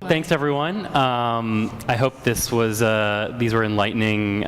Thanks, everyone. I hope these were enlightening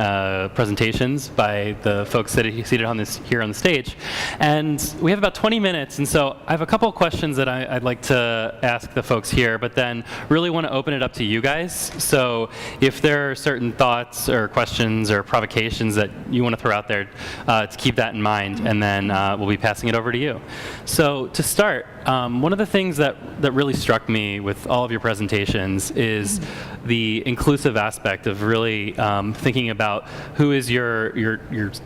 presentations by the folks seated here on the stage. And we have about 20 minutes, and so I have a couple of questions that I'd like to ask the folks here, but then really want to open it up to you guys. So if there are certain thoughts or questions or provocations that you want to throw out there, to keep that in mind, and then we'll be passing it over to you. So to start, one of the things that really struck me with all of your presentations is the inclusive aspect of really thinking about who is your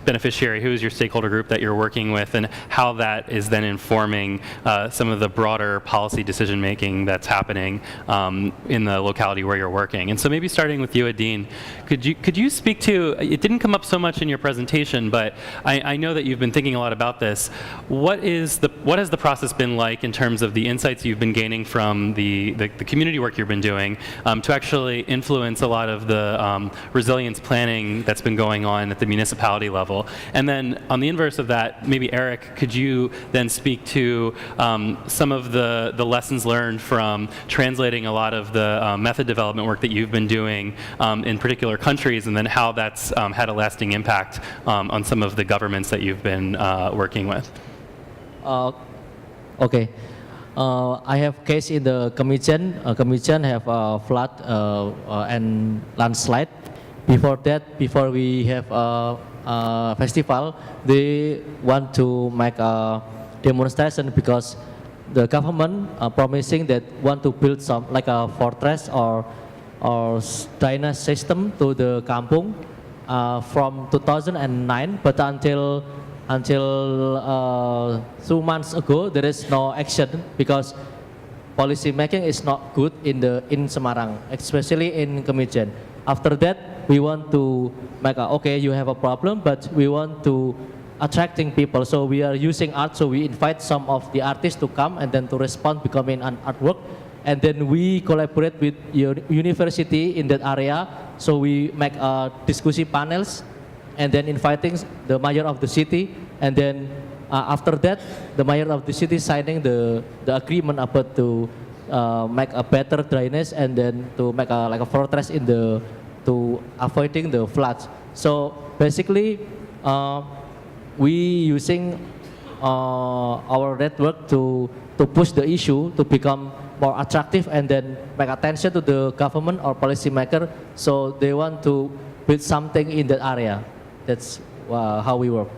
beneficiary, who is your stakeholder group that you're working with, and how that is then informing some of the broader policy decision making that's happening in the locality where you're working. And so maybe starting with you, Adin, could you speak to, it didn't come up so much in your presentation, but I know that you've been thinking a lot about this. What has the process been like in terms of the insights you've been gaining from the community work you've been doing to actually influence a lot of the resilience planning that's been going on at the municipality level? And then on the inverse of that, maybe Eric, could you then speak to some of the lessons learned from translating a lot of the method development work that you've been doing in particular countries, and then how that's had a lasting impact on some of the governments that you've been working with? Okay. I have case in the commission. Commission have flood and landslide. Before that, before we have a festival, they want to make a demonstration because the government promising that want to build some like a fortress or drainage system to the kampung from 2009, but until 2 months ago there is no action because policy making is not good in Semarang, especially in Kemijen. After that, we want to make okay, you have a problem, but we want to attracting people, so we are using art. So we invite some of the artists to come and then to respond, becoming an artwork, and then we collaborate with your university in that area. So we make discussion panels, and then inviting the mayor of the city, and then after that, the mayor of the city signing the agreement about to make a better drainage, and then to make like a fortress to avoiding the floods. So basically, we using our network to push the issue to become more attractive, and then make attention to the government or policymaker, so they want to build something in that area. That's how we work.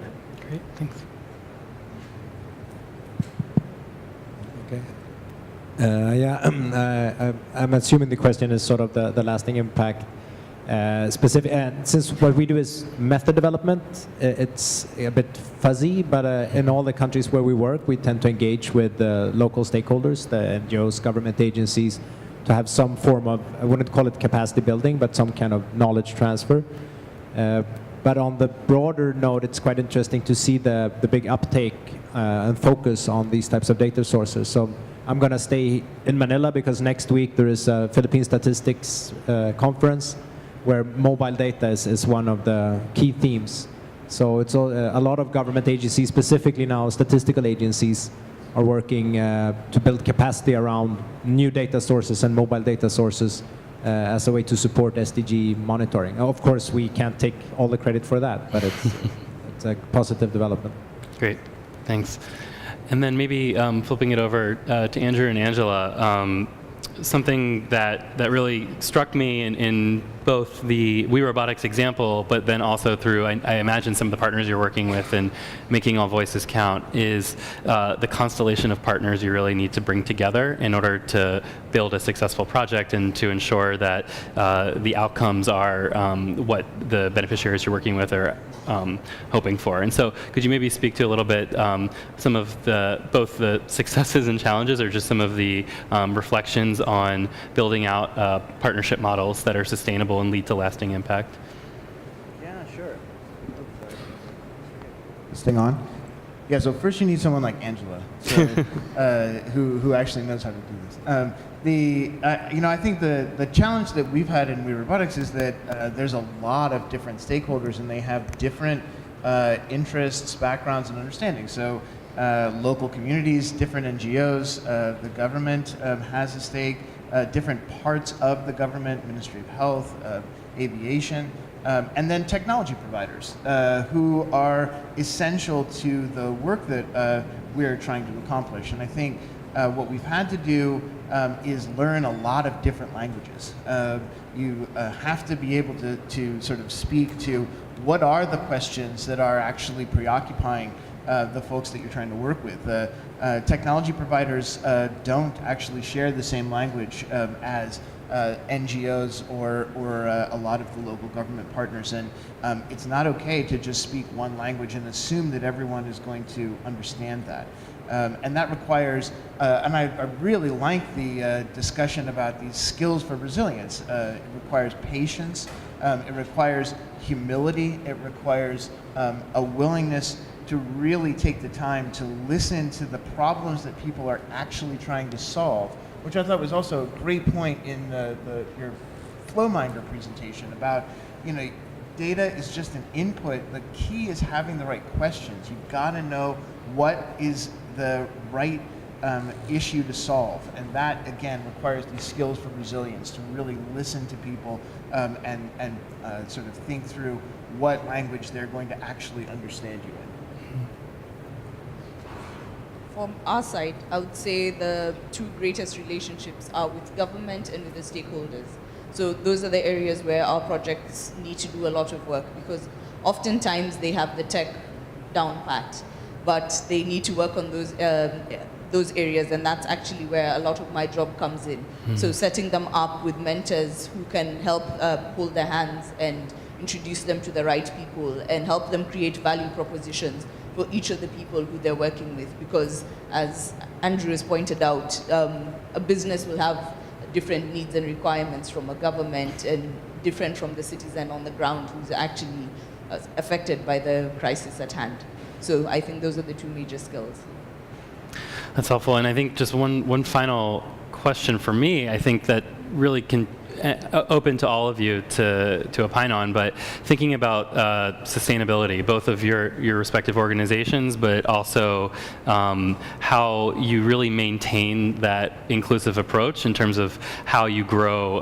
Great, thanks. Okay. I'm assuming the question is sort of the lasting impact. Specific, and since what we do is method development, it's a bit fuzzy, but in all the countries where we work, we tend to engage with local stakeholders, the NGOs, government agencies, to have some form of, I wouldn't call it capacity building, but some kind of knowledge transfer. But on the broader note, it's quite interesting to see the big uptake and focus on these types of data sources. So I'm going to stay in Manila because next week there is a Philippine Statistics Conference where mobile data is one of the key themes. So it's a lot of government agencies, specifically now statistical agencies, are working to build capacity around new data sources and mobile data sources as a way to support SDG monitoring. Of course, we can't take all the credit for that, but it's a positive development. Great, thanks. And then maybe flipping it over to Andrew and Angela, something that really struck me in both the We Robotics example, but then also through, I imagine, some of the partners you're working with and making all voices count, is the constellation of partners you really need to bring together in order to build a successful project and to ensure that the outcomes are what the beneficiaries you're working with are hoping for. And so could you maybe speak to a little bit some of both the successes and challenges, or just some of the reflections on building out partnership models that are sustainable and lead to lasting impact? Yeah, sure. This thing on? Yeah, so first you need someone like Angela, so, who actually knows how to do this. I think the challenge that we've had in We Robotics is that there's a lot of different stakeholders, and they have different interests, backgrounds, and understandings. So local communities, different NGOs, the government has a stake, different parts of the government, Ministry of Health, aviation, and then technology providers who are essential to the work that we're trying to accomplish. And I think what we've had to do is learn a lot of different languages. You have to be able to sort of speak to what are the questions that are actually preoccupying the folks that you're trying to work with. Technology providers don't actually share the same language as NGOs or a lot of the local government partners, and it's not okay to just speak one language and assume that everyone is going to understand that. And that requires, and I really like the discussion about these skills for resilience. It requires patience, it requires humility, it requires a willingness to really take the time to listen to the problems that people are actually trying to solve, which I thought was also a great point in your Flowminder presentation about, data is just an input. The key is having the right questions. You've got to know what is the right issue to solve, and that again requires these skills for resilience, to really listen to people and sort of think through what language they're going to actually understand you in. From our side, I would say the two greatest relationships are with government and with the stakeholders. So those are the areas where our projects need to do a lot of work, because oftentimes they have the tech down pat, but they need to work on those areas, and that's actually where a lot of my job comes in. So setting them up with mentors who can help hold their hands and introduce them to the right people and help them create value propositions for each of the people who they're working with, because as Andrew has pointed out, a business will have different needs and requirements from a government and different from the citizen on the ground who's actually affected by the crisis at hand. So I think those are the two major skills. That's helpful. And I think just one final question for me, I think that really can open to all of you to opine on, but thinking about sustainability, both of your respective organizations, but also how you really maintain that inclusive approach in terms of how you grow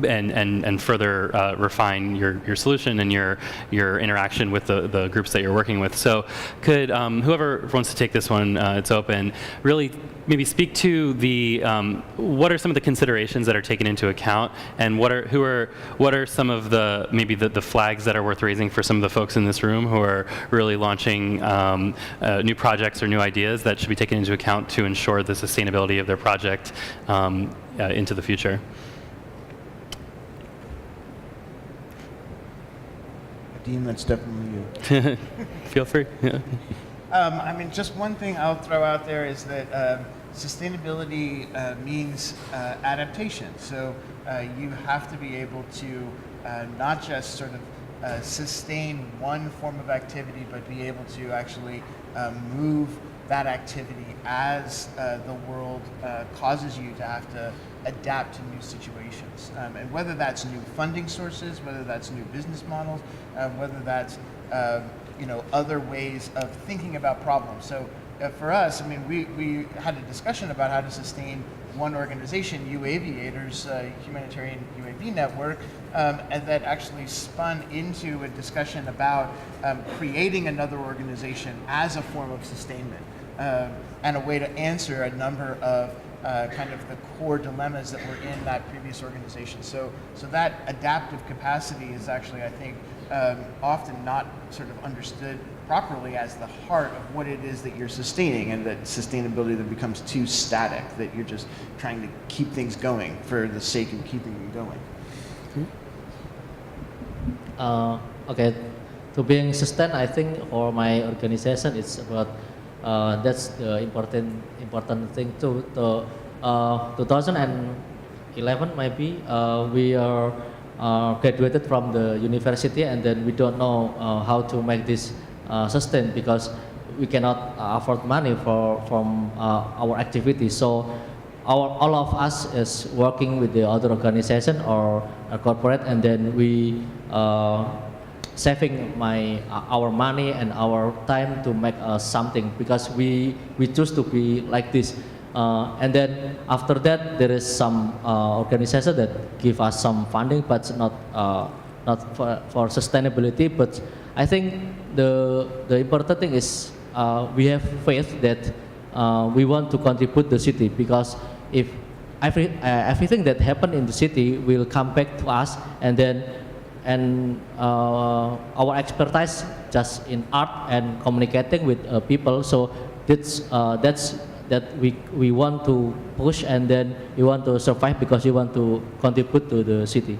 and further refine your solution and your interaction with the groups that you're working with. So could whoever wants to take this one, it's open, really maybe speak to the what are some of the considerations that are taken into account, and what are some of the maybe the flags that are worth raising for some of the folks in this room who are really launching new projects or new ideas that should be taken into account to ensure the sustainability of their project into the future. Adin, that's definitely you. Feel free. Yeah. I mean, just one thing I'll throw out there is that sustainability means adaptation. So you have to be able to not just sort of sustain one form of activity, but be able to actually move that activity as the world causes you to have to adapt to new situations. And whether that's new funding sources, whether that's new business models, whether that's other ways of thinking about problems. So for us, I mean, we had a discussion about how to sustain one organization, U Aviators, Humanitarian UAV Network, and that actually spun into a discussion about creating another organization as a form of sustainment and a way to answer a number of kind of the core dilemmas that were in that previous organization. So that adaptive capacity is actually, I think, often not sort of understood properly as the heart of what it is that you're sustaining, and that sustainability that becomes too static, that you're just trying to keep things going for the sake of keeping them going. Okay, to being sustained, I think for my organization, it's about that's the important thing too. 2011 maybe we are graduated from the university, and then we don't know how to make this sustain, because we cannot afford money from our activities. So all of us is working with the other organization or a corporate, and then we saving our money and our time to make something, because we choose to be like this. And then after that, there is some organization that give us some funding, but not for sustainability. But I think the important thing is we have faith that we want to contribute the city, because if everything that happened in the city will come back to us, and then our expertise just in art and communicating with people. So that's that we want to push, and then we want to survive because we want to contribute to the city.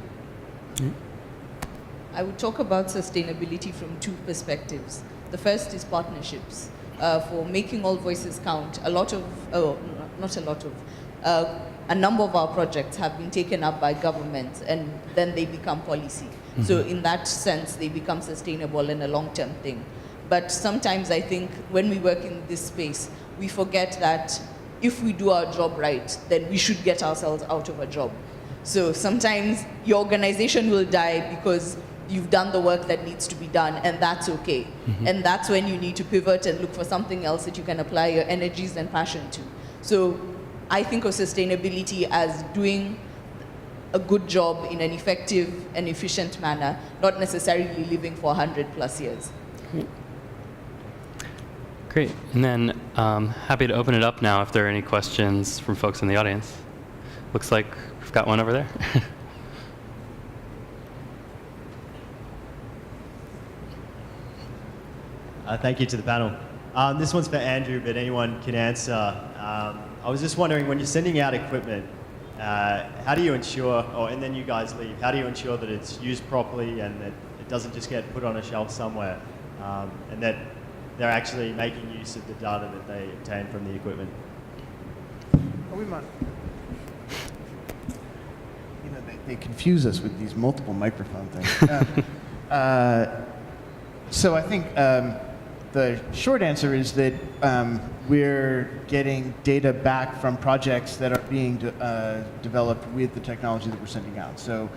I would talk about sustainability from two perspectives. The first is partnerships. For making all voices count, a number of our projects have been taken up by government, and then they become policy. Mm-hmm. So in that sense, they become sustainable and a long-term thing. But sometimes I think when we work in this space, we forget that if we do our job right, then we should get ourselves out of a job. So sometimes your organization will die because you've done the work that needs to be done, and that's okay. Mm-hmm. And that's when you need to pivot and look for something else that you can apply your energies and passion to. So I think of sustainability as doing a good job in an effective and efficient manner, not necessarily living for 100+ years. Great. And then happy to open it up now if there are any questions from folks in the audience. Looks like we've got one over there. Thank you to the panel. This one's for Andrew, but anyone can answer. I was just wondering, when you're sending out equipment, how do you ensure, and then you guys leave, how do you ensure that it's used properly and that it doesn't just get put on a shelf somewhere, and that they're actually making use of the data that they obtain from the equipment? We might. You know, they confuse us with these multiple microphone things. So I think the short answer is that we're getting data back from projects that are being developed with the technology that we're sending out. So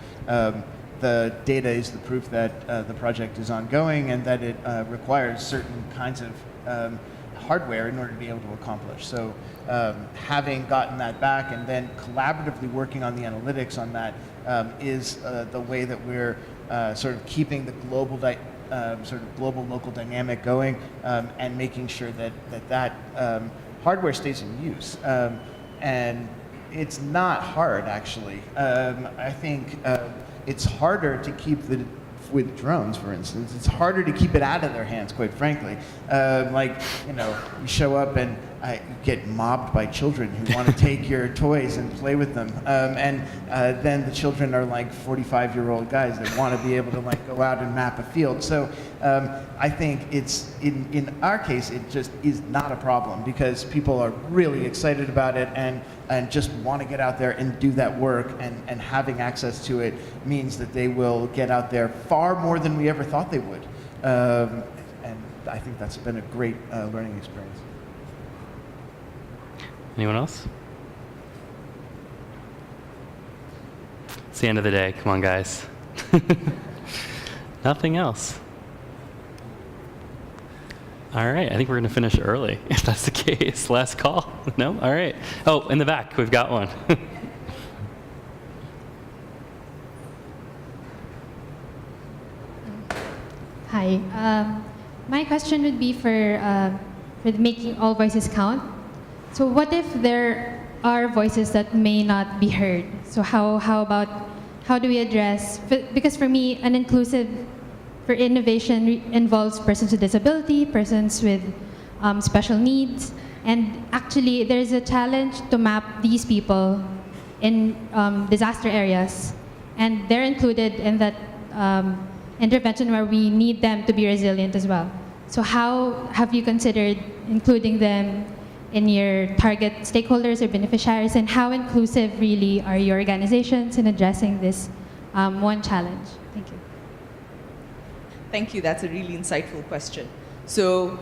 the data is the proof that the project is ongoing and that it requires certain kinds of hardware in order to be able to accomplish. So having gotten that back and then collaboratively working on the analytics on that is the way that we're sort of keeping the global local dynamic going, and making sure that hardware stays in use. And it's not hard, actually. I think it's harder to keep with drones, for instance, it's harder to keep it out of their hands, quite frankly. You show up and you get mobbed by children who want to take your toys and play with them. And then the children are like 45-year-old guys that want to be able to go out and map a field. So I think it's, in our case, it just is not a problem because people are really excited about it and just want to get out there and do that work, and having access to it means that they will get out there far more than we ever thought they would. And I think that's been a great learning experience. Anyone else? It's the end of the day. Come on, guys. Nothing else. All right, I think we're going to finish early, if that's the case. Last call? No? All right. Oh, in the back, we've got one. Hi. My question would be for making all voices count. So what if there are voices that may not be heard? So how do we address, because for me, an inclusive for innovation involves persons with disability, persons with special needs, and actually there's a challenge to map these people in disaster areas, and they're included in that intervention where we need them to be resilient as well. So how have you considered including them in your target stakeholders or beneficiaries, and how inclusive really are your organizations in addressing this one challenge? Thank you. Thank you. That's a really insightful question. So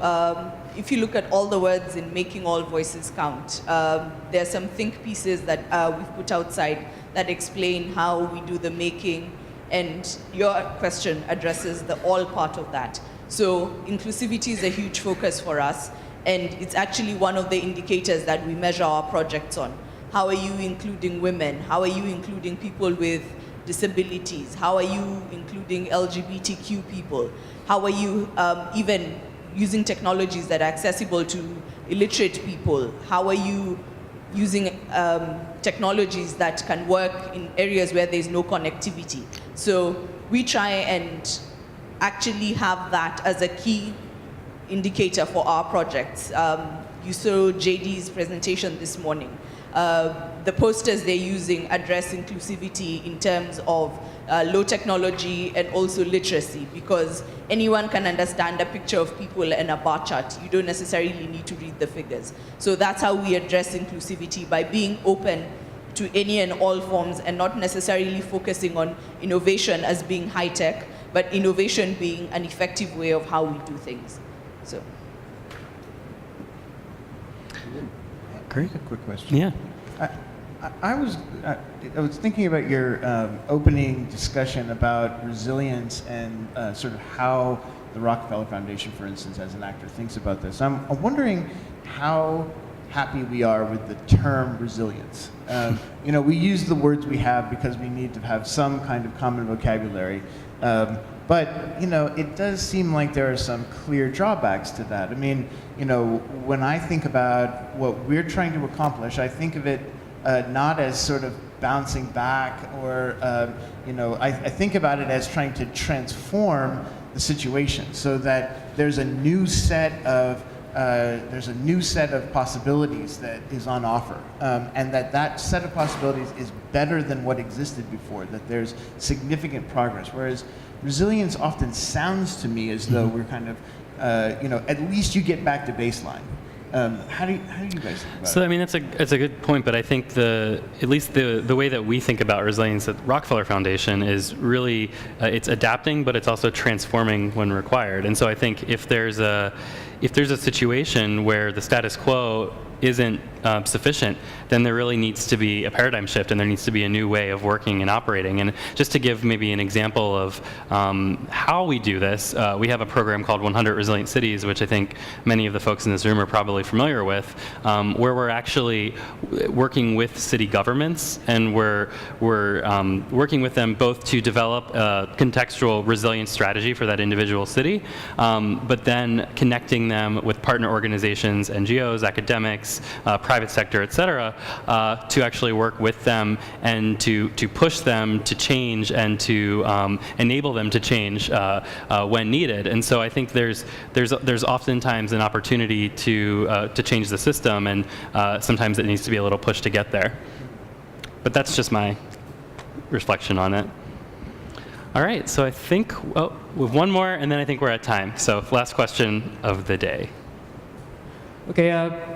if you look at all the words in making all voices count, there are some think pieces that we've put outside that explain how we do the making, and your question addresses the all part of that. So inclusivity is a huge focus for us, And it's actually one of the indicators that we measure our projects on. How are you including women? How are you including people with disabilities? How are you including LGBTQ people? How are you even using technologies that are accessible to illiterate people? How are you using technologies that can work in areas where there's no connectivity? So we try and actually have that as a key indicator for our projects. You saw JD's presentation this morning. The posters they're using address inclusivity in terms of low technology and also literacy, because anyone can understand a picture of people and a bar chart. You don't necessarily need to read the figures. So that's how we address inclusivity, by being open to any and all forms and not necessarily focusing on innovation as being high tech, but innovation being an effective way of how we do things. So. Great. A quick question. Yeah. I was thinking about your opening discussion about resilience and sort of how the Rockefeller Foundation, for instance, as an actor, thinks about this. I'm wondering how happy we are with the term resilience. We use the words we have because we need to have some kind of common vocabulary. But it does seem like there are some clear drawbacks to that. I mean, when I think about what we're trying to accomplish, I think of it not as sort of bouncing back, or I think about it as trying to transform the situation so that there's a new set of possibilities that is on offer, and that set of possibilities is better than what existed before. That there's significant progress, whereas resilience often sounds to me as though we're kind of, at least you get back to baseline. How do you guys think about it? So I mean, it's a good point, but I think at least the way that we think about resilience at Rockefeller Foundation is really it's adapting, but it's also transforming when required. And so I think if there's a situation where the status quo isn't sufficient, then there really needs to be a paradigm shift, and there needs to be a new way of working and operating. And just to give maybe an example of how we do this, we have a program called 100 Resilient Cities, which I think many of the folks in this room are probably familiar with, where we're actually working with city governments, and we're working with them both to develop a contextual resilience strategy for that individual city, but then connecting them with partner organizations, NGOs, academics, private sector, et cetera, to actually work with them and to push them to change and to enable them to change when needed. And so I think there's oftentimes an opportunity to change the system, and sometimes it needs to be a little push to get there. But that's just my reflection on it. All right, so I think we have one more, and then I think we're at time. So last question of the day. Okay,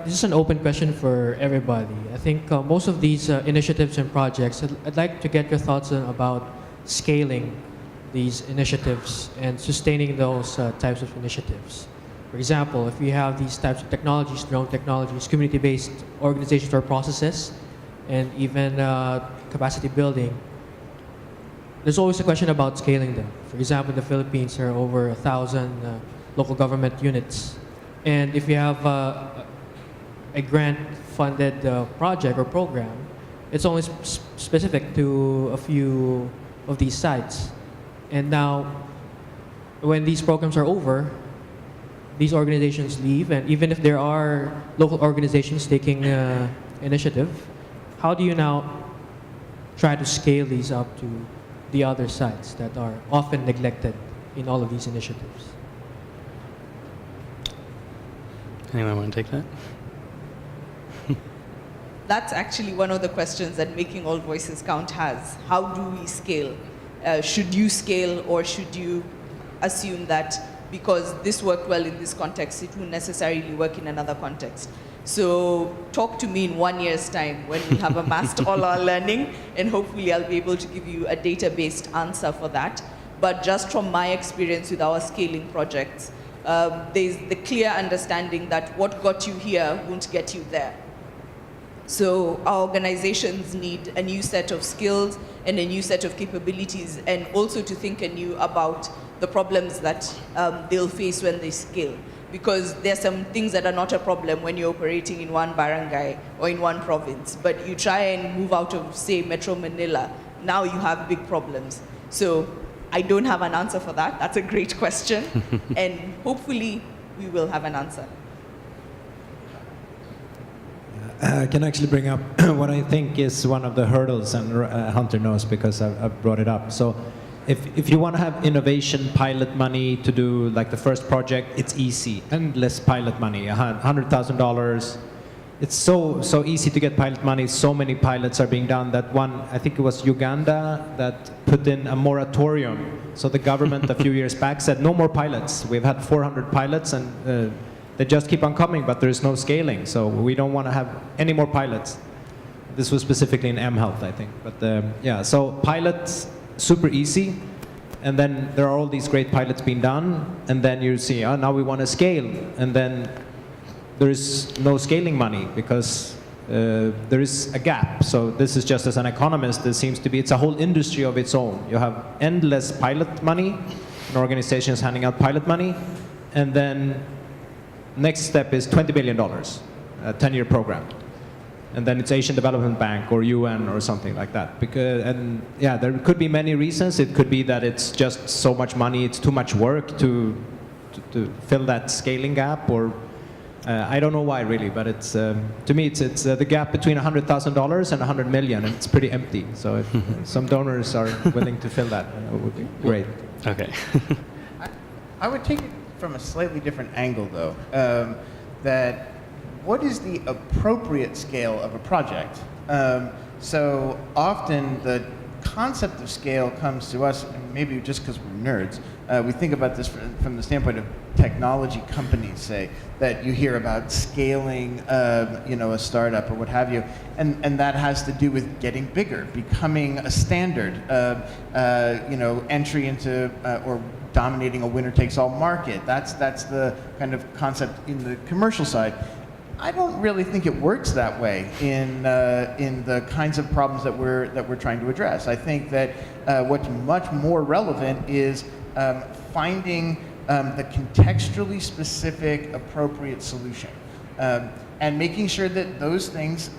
this is an open question for everybody. I think most of these initiatives and projects, I'd like to get your thoughts about scaling these initiatives and sustaining those types of initiatives. For example, if we have these types of technologies, drone technologies, community-based organizations or processes, and even capacity building, there's always a question about scaling them. For example, in the Philippines, there are over 1,000 local government units. And if you have a grant-funded project or program, it's only specific to a few of these sites. And now, when these programs are over, these organizations leave, and even if there are local organizations taking initiative, how do you now try to scale these up to the other sites that are often neglected in all of these initiatives? Anyone want to take that? That's actually one of the questions that Making All Voices Count has. How do we scale? Should you scale, or should you assume that because this worked well in this context, it won't necessarily work in another context? So talk to me in 1 year's time when we have amassed all our learning, and hopefully I'll be able to give you a data-based answer for that. But just from my experience with our scaling projects, there's the clear understanding that what got you here won't get you there. So our organizations need a new set of skills and a new set of capabilities, and also to think anew about the problems that they'll face when they scale. because there's some things that are not a problem when you're operating in one barangay or in one province, but you try and move out of, say, Metro Manila, now you have big problems. So I don't have an answer for that. That's a great question, and hopefully we will have an answer. I can actually bring up what I think is one of the hurdles, and Hunter knows because I've brought it up. So if you want to have innovation pilot money to do like the first project, it's easy. Endless pilot money, $100,000. It's so easy to get pilot money. So many pilots are being done that one, I think it was Uganda, that put in a moratorium. So the government a few years back said no more pilots. We've had 400 pilots and they just keep on coming, but there is no scaling. So we don't want to have any more pilots. This was specifically in M-Health, I think. But yeah, so pilots, super easy. And then there are all these great pilots being done. And then you see, oh, now we want to scale. And then there is no scaling money because there is a gap. So this is just as an economist, there seems to be, it's a whole industry of its own. You have endless pilot money, and organizations handing out pilot money. And then next step is $20 billion, a 10-year program. And then it's Asian Development Bank or UN or something like that. Because, and yeah, there could be many reasons. It could be that it's just so much money, it's too much work to fill that scaling gap, or I don't know why really, but it's, to me it's the gap between $100,000 and 100 million, and it's pretty empty. So if some donors are willing to fill that, it would be great. Okay. I would take it from a slightly different angle, though. That what is the appropriate scale of a project? So often the concept of scale comes to us, and maybe just because we're nerds, we think about this from the standpoint of technology companies, say, that you hear about scaling, a startup or what have you, and that has to do with getting bigger, becoming a standard, entry into or dominating a winner-takes-all market. That's the kind of concept in the commercial side. I don't really think it works that way in the kinds of problems that we're trying to address. I think that what's much more relevant is finding the contextually specific, appropriate solution, and making sure that those things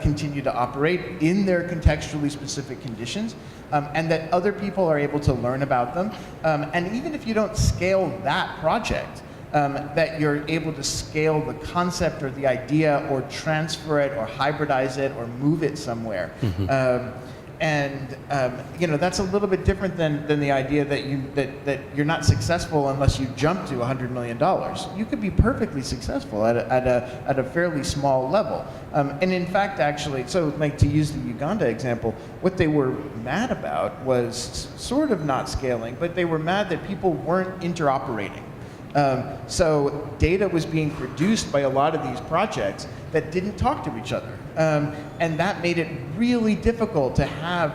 continue to operate in their contextually specific conditions, and that other people are able to learn about them. And even if you don't scale that project, that you're able to scale the concept or the idea, or transfer it, or hybridize it, or move it somewhere. That's a little bit different than the idea that you're not successful unless you jump to $100 million. You could be perfectly successful at a fairly small level. And in fact, actually, so like to use the Uganda example, what they were mad about was sort of not scaling, but they were mad that people weren't interoperating. So data was being produced by a lot of these projects that didn't talk to each other. And that made it really difficult to have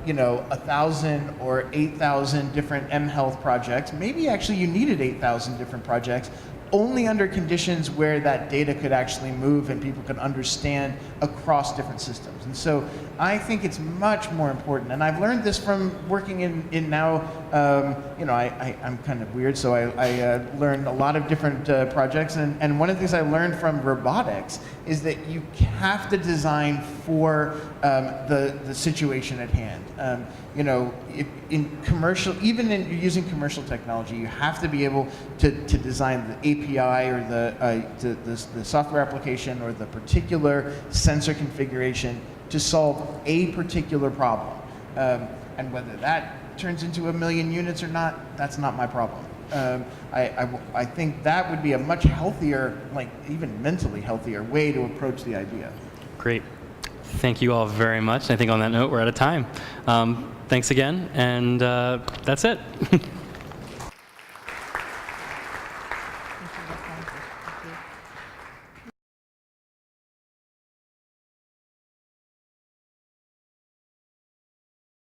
1,000 or 8,000 different mHealth projects. Maybe actually you needed 8,000 different projects, only under conditions where that data could actually move and people could understand across different systems. And so I think it's much more important, and I've learned this from working in now, I'm kind of weird, so I learned a lot of different projects, and one of the things I learned from robotics is that you have to design for the situation at hand. If in commercial, even in using commercial technology, you have to be able to design the API or the software application or the particular sensor configuration to solve a particular problem. And whether that turns into 1 million units or not, that's not my problem. I think that would be a much healthier, like even mentally healthier way to approach the idea. Great. Thank you all very much. I think on that note, we're out of time. Thanks again, and that's it.